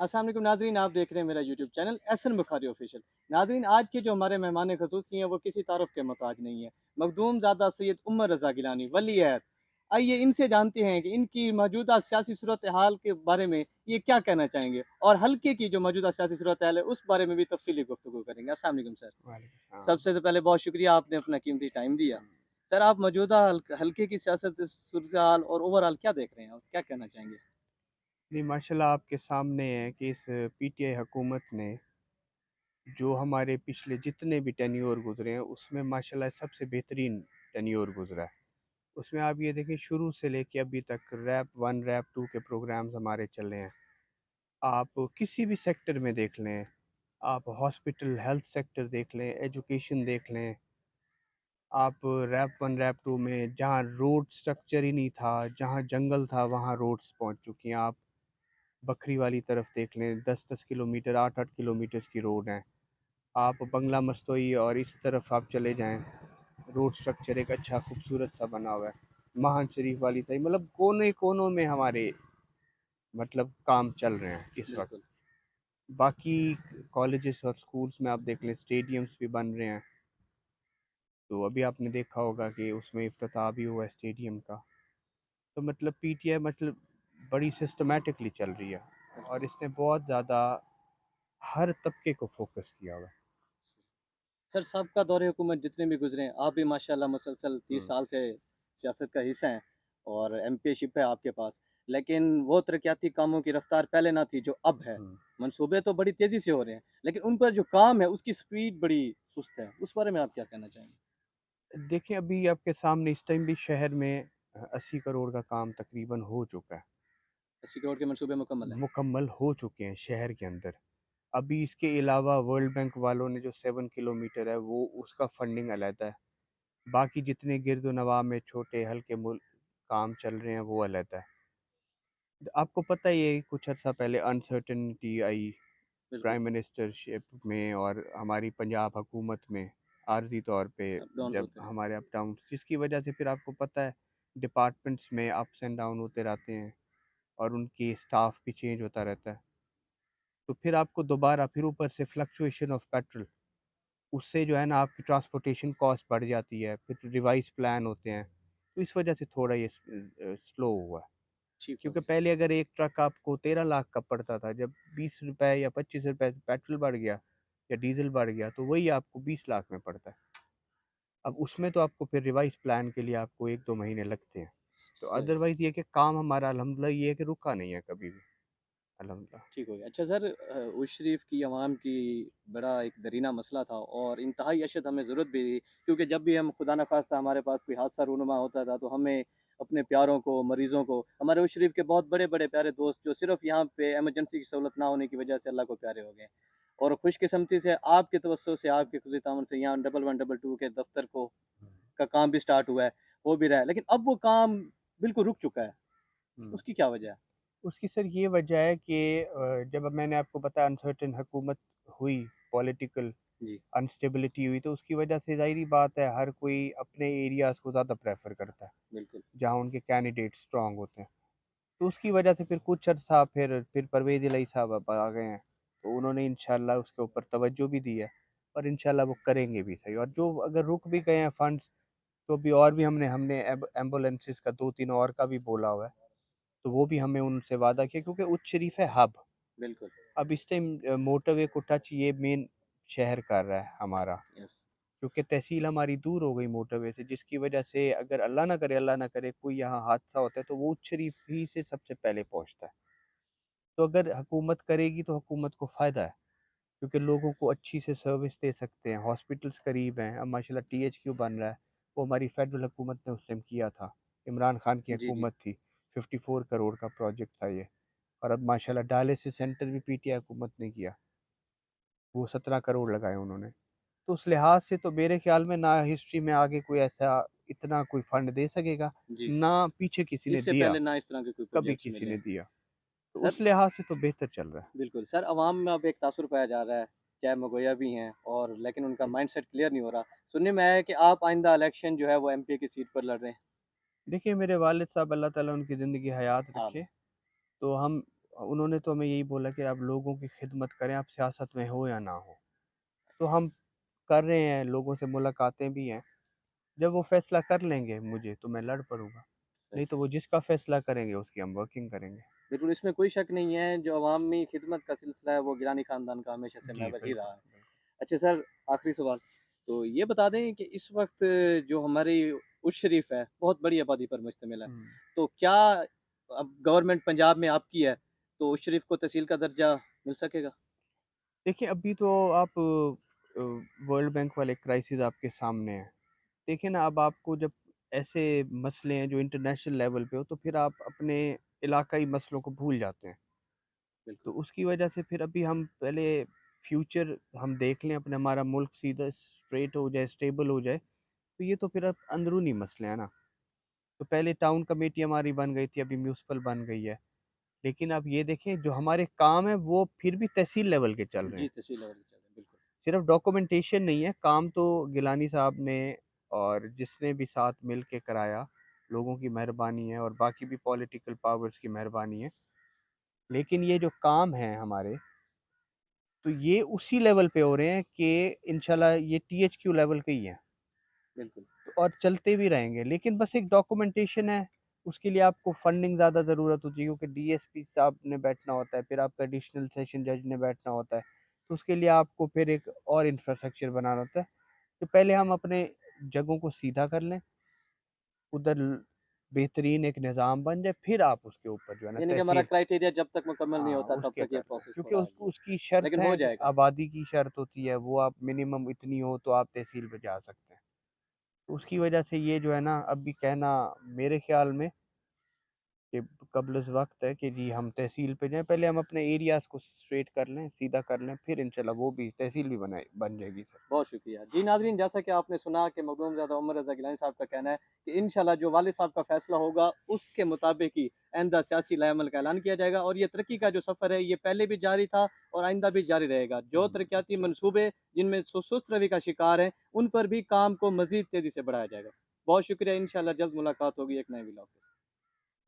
अस्सलाम वालेकुम नाज़रीन, आप देख रहे हैं मेरा YouTube channel Ehsan Bukhari official. नाज़रीन, आज के जो हमारे मेहमान ख़ुसूसी हैं वो किसी तारुफ के मोहताज नहीं है। मखदूम ज़ादा सैयद उमर रज़ा गिलानी वली अहद। आइए इनसे जानते हैं कि इनकी मौजूदा सियासी सूरत हाल के बारे में ये क्या कहना चाहेंगे, और हल्के की जो मौजूदा सियासी सूरत हाल है उस बारे में भी तफसीली गुफ्तगू करेंगे। अस्सलाम वालेकुम सर। वालेकुम सलाम। सबसे तो पहले बहुत शुक्रिया, आपने अपना कीमती टाइम दिया। सर, आप मौजूदा हल्के की सियासत सूरत हाल और ओवरऑल क्या देख रहे हैं और क्या कहना चाहेंगे? नहीं, माशाल्लाह आपके सामने है कि इस पीटीआई हुकूमत ने जो हमारे पिछले जितने भी टेन्योर गुज़रे हैं, उसमें माशाल्लाह सबसे बेहतरीन टेन्योर गुज़रा है। उसमें आप ये देखें शुरू से लेके अभी तक रैप 1, रैप 2 के प्रोग्राम्स हमारे चले हैं। आप किसी भी सेक्टर में देख लें, आप हॉस्पिटल, हेल्थ सेक्टर देख लें, एजुकेशन देख लें, आप रैप 1, रैप 2 में जहाँ रोड स्ट्रक्चर ही नहीं था, जहाँ जंगल था, वहाँ रोड्स पहुँच चुकी हैं। आप बखरी वाली तरफ देख लें, 10-10 किलोमीटर, 8-8 किलोमीटर्स की रोड हैं। आप बंगला मस्तोई और इस तरफ आप चले जाएँ, रोड स्ट्रक्चर एक अच्छा खूबसूरत सा बना हुआ है। महान शरीफ वाली साइड मतलब कोने-कोनों में हमारे मतलब काम चल रहे हैं इस वक़्त। बिल्कुल। बाकी कॉलेजेस और स्कूल्स में आप देख लें, स्टेडियम्स भी बन रहे हैं। तो अभी आपने देखा होगा कि उसमें इफ्तिताह भी हुआ है स्टेडियम का। तो मतलब पीटीआई मतलब बड़ी सिस्टमैटिकली चल रही है बिल्कुल। और इसने बहुत ज़्यादा हर तबके को फ़ोकस किया हुआ है। सर, सबका दौरे हुकूमत जितने भी गुज़रे हैं, आप भी माशाल्लाह मुसलसल 30 हुँ, साल से सियासत का हिस्सा हैं और एमपीशिप है आपके पास। लेकिन वो तरक्याती कामों की रफ़्तार पहले ना थी जो अब है। हुँ। मंसूबे तो बड़ी तेज़ी से हो रहे हैं, लेकिन उन पर जो काम है उसकी स्पीड बड़ी सुस्त है। उस बारे में आप क्या कहना चाहेंगे? देखिए, अभी आपके सामने इस टाइम भी शहर में 80 करोड़ का काम तकरीबन हो चुका है, 80 करोड़ के मंसूबे मुकम्मल हैं। मुकम्मल हो चुके हैं शहर के अंदर। अभी इसके अलावा वर्ल्ड बैंक वालों ने जो 7 किलोमीटर है वो उसका फंडिंग अलग है। बाकी जितने गिर्द-ओ-नवाह में छोटे हल्के मुल काम चल रहे हैं वो अलग है। आपको पता ही है कुछ अर्सा पहले अनसर्टेनिटी आई बिल्कुल। प्राइम मिनिस्टरशिप में और हमारी पंजाब हुकूमत में आर्ज़ी तौर पे अप डाउन्स जब होते रहे। हमारे अप डाउन जिसकी वजह से फिर आपको पता है डिपार्टमेंट्स में अप्स एंड डाउन होते रहते हैं और उनकी स्टाफ भी चेंज होता रहता है। तो फिर आपको दोबारा फिर ऊपर से फ्लक्चुएशन ऑफ पेट्रोल उससे जो है ना आपकी ट्रांसपोर्टेशन कॉस्ट बढ़ जाती है, फिर रिवाइज़ प्लान होते हैं। तो इस वजह से थोड़ा ये स्लो हुआ है। ठीक हो क्योंकि गया। पहले अगर एक ट्रक आपको 13 लाख का पड़ता था, जब ₹20 या ₹25 पेट्रोल बढ़ गया या डीज़ल बढ़ गया, तो वही आपको 20 लाख में पड़ता है। अब उसमें तो आपको फिर रिवाइज़ प्लान के लिए आपको 1-2 महीने लगते हैं। तो सही। अदरवाइज़ ये है कि काम हमारा अल्हम्दुलिल्लाह ये है कि रुका नहीं है कभी भी, अल्हम्दुलिल्लाह। ठीक हो गया। अच्छा सर, उस शरीफ की अवाम की बड़ा एक दरीना मसला था और इंतहाई अशद हमें ज़रूरत भी थी, क्योंकि जब भी हम खुदा न ख़ास्ता हमारे पास कोई हादसा रूनुमा होता था तो हमें अपने प्यारों को, मरीज़ों को, हमारे उस शरीफ के बहुत बड़े-बड़े प्यारे दोस्त जो सिर्फ़ यहाँ पे इमरजेंसी की सहूलत ना होने की वजह से अल्लाह को प्यारे हो गए। और खुशकिस्मती से आपके तवज्जो से, आपके ख़ुशी-तावन से यहाँ 1112 के दफ़्तर को का काम भी स्टार्ट हुआ है, हो भी रहा है। लेकिन अब वो काम बिल्कुल रुक चुका है। हुँ। उसकी क्या वजह है? उसकी सर ये वजह है कि जब अब मैंने आपको बताया अनसर्टेन हुकूमत हुई, पॉलिटिकल जी। अनस्टेबिलिटी हुई, तो उसकी वजह से ज़ाहिर-सी बात है हर कोई अपने एरियाज़ को ज़्यादा प्रेफ़र करता है, बिल्कुल। जहाँ उनके कैंडिडेट स्ट्रॉन्ग होते हैं। तो उसकी वजह से फिर कुछ अर्सा फिर परवेज़ इलाही साहब अब आ गए हैं, तो उन्होंने इंशाअल्लाह उसके ऊपर तवज्जो भी दी है और इंशाअल्लाह वो करेंगे भी सही और जो अगर रुक भी गए हैं फंड्स, तो अभी और भी हमने हमने एम्बुलेंसेस का 2-3 और का भी बोला हुआ है, तो वो भी हमें उनसे वादा किया क्योंकि उच्च शरीफ है हब। बिल्कुल। अब इस टाइम मोटरवे को टच ये मेन शहर कर रहा है हमारा, यस। क्योंकि तहसील हमारी दूर हो गई मोटरवे से, जिसकी वजह से अगर अल्लाह ना करे कोई यहाँ हादसा होता है, तो वो उच्च शरीफ ही से सबसे पहले पहुँचता है। तो अगर हुकूमत करेगी तो हुकूमत को फ़ायदा है, क्योंकि लोगों को अच्छी से सर्विस दे सकते हैं, हॉस्पिटल्स करीब हैं, अब माशाल्लाह टीएचक्यू बन रहा है, वो हमारी फेडरल हुकूमत ने उस टाइम किया था, इमरान खान की जी, जी। हुकूमत थी, 54 करोड़ का प्रोजेक्ट था ये और अब माशाल्लाह डायलिसिस सेंटर भी पीटीआई हुकूमत ने किया, वो 17 करोड़ लगाए उन्होंने। तो उस लिहाज से तो मेरे ख्याल में ना हिस्ट्री में आगे कोई ऐसा इतना कोई फंड दे सकेगा, जी। ना पीछे किसी ने इससे दिया, पहले ना इस तरह के कोई कभी प्रोजेक्ट्स किसी मिले ने हैं। दिया। तो सर, उस लिहाज से तो बेहतर चल रहा है। बिल्कुल। सर, अवाम में अब एक तासुर पाया जा रहा है, चाहे मगोया भी हैं, और लेकिन उनका माइंडसेट क्लियर नहीं हो रहा। सुनने में आया है कि आप आइंदा इलेक्शन जो है वो एमपी की सीट पर लड़ रहे हैं। देखिए मेरे वालिद साहब अल्लाह ताला उनकी ज़िंदगी हयात रखे, आमीन। तो हम उन्होंने तो हमें यही बोला कि आप लोगों की खिदमत करें, आप सियासत में हो या ना हो। तो हम कर रहे हैं, लोगों से मुलाकातें भी हैं। जब वो फ़ैसला कर लेंगे मुझे, तो मैं लड़ पड़ूँगा, सही। नहीं तो वो जिसका फ़ैसला करेंगे उसकी हम वर्किंग करेंगे। बिल्कुल, इसमें कोई शक नहीं है, जो अवामी खिदमत का सिलसिला है, वो गिलानी ख़ानदान का हमेशा से जी, महवर ही रहा बिल्कुल, है। बिल्कुल। अच्छा सर, आखिरी सवाल, तो ये बता दें कि इस वक़्त जो हमारी उर्स शरीफ है, बहुत बड़ी आबादी पर मुश्तमिल है। हुँ। तो क्या अब गवर्नमेंट पंजाब में आपकी है, तो उर्स शरीफ को तहसील का दर्जा मिल सकेगा? देखिए, अभी तो आप वर्ल्ड बैंक वाले क्राइसिस आपके सामने हैं। देखिए ना, अब आपको जब ऐसे मसले हैं जो इंटरनेशनल लेवल पे हो, तो फिर आप अपने इलाकाई मसलों को भूल जाते हैं। तो बिल्कुल, उसकी वजह से फिर अभी हम पहले फ्यूचर हम देख लें, अपने हमारा मुल्क सीधा स्ट्रेट हो जाए, स्टेबल हो जाए, तो ये तो फिर अब अंदरूनी मसले हैं ना। तो पहले टाउन कमेटी हमारी बन गई थी, अभी म्यूनिसिपल बन गई है। लेकिन आप ये देखें, जो हमारे काम हैं वो फिर भी तहसील लेवल के चल रहे जी, हैं। तहसील लेवल पे चल रहे हैं, बिल्कुल। सिर्फ डॉक्यूमेंटेशन नहीं है, काम तो गिलानी साहब ने और जिसने भी साथ मिल के कराया, लोगों की मेहरबानी है और बाकी भी पॉलिटिकल पावर्स की मेहरबानी है। लेकिन ये जो काम हैं हमारे, तो ये उसी लेवल पे हो रहे हैं कि इंशाल्लाह ये टीएचक्यू लेवल के ही हैं। बिल्कुल, और चलते भी रहेंगे, लेकिन बस एक डॉक्यूमेंटेशन है, उसके लिए आपको फंडिंग ज़्यादा ज़रूरत होती है, क्योंकि डीएसपी साहब ने बैठना होता है, फिर आपका एडिशनल सेशन जज ने बैठना होता है, तो उसके लिए आपको फिर एक और इंफ्रास्ट्रक्चर बनाना होता है। तो पहले हम अपने जगहों को सीधा कर लें, उधर बेहतरीन एक निज़ाम बन जाए, फिर आप उसके ऊपर जो है ना यानी कि हमारा तहसील। क्राइटेरिया जब तक मुकम्मल नहीं हाँ, होता, तब उसके तक ये कर लें, प्रोसेस क्योंकि थोड़ा उसकी शर्त लेकिन हो है कि जाएगा। आबादी की शर्त होती है, वो आप मिनिमम इतनी हो तो आप तहसील पे जा सकते हैं। तो उसकी वजह से ये जो है ना, अभी कहना मेरे ख़्याल में कि कब्ल वक़्त है कि जी हम तहसील पे जाएँ, पहले हम अपने एरियाज़ को स्ट्रेट कर लें, सीधा कर लें, फिर इंशाल्लाह वो भी तहसील भी बनाए बन जाएगी सर। बहुत शुक्रिया। जी नाज़रीन, जैसा कि आपने सुना कि मखदूमज़ादा उमर रज़ा गिलानी साहब का कहना है कि इंशाअल्लाह जो वालिद साहब का फ़ैसला होगा, उसके मुताबिक ही आइंदा सियासी लाएमल का ऐलान किया जाएगा और ये तरक्की का जो सफ़र है, ये पहले भी जारी था और आइंदा भी जारी रहेगा। जो तरक्याती अच्छा। मंसूबे जिनमें सुस्त रवि का शिकार हैं, उन पर भी काम को मज़ीद तेज़ी से बढ़ाया जाएगा। बहुत शुक्रिया, इंशाअल्लाह जल्द मुलाकात होगी एक नए व्लॉग के साथ।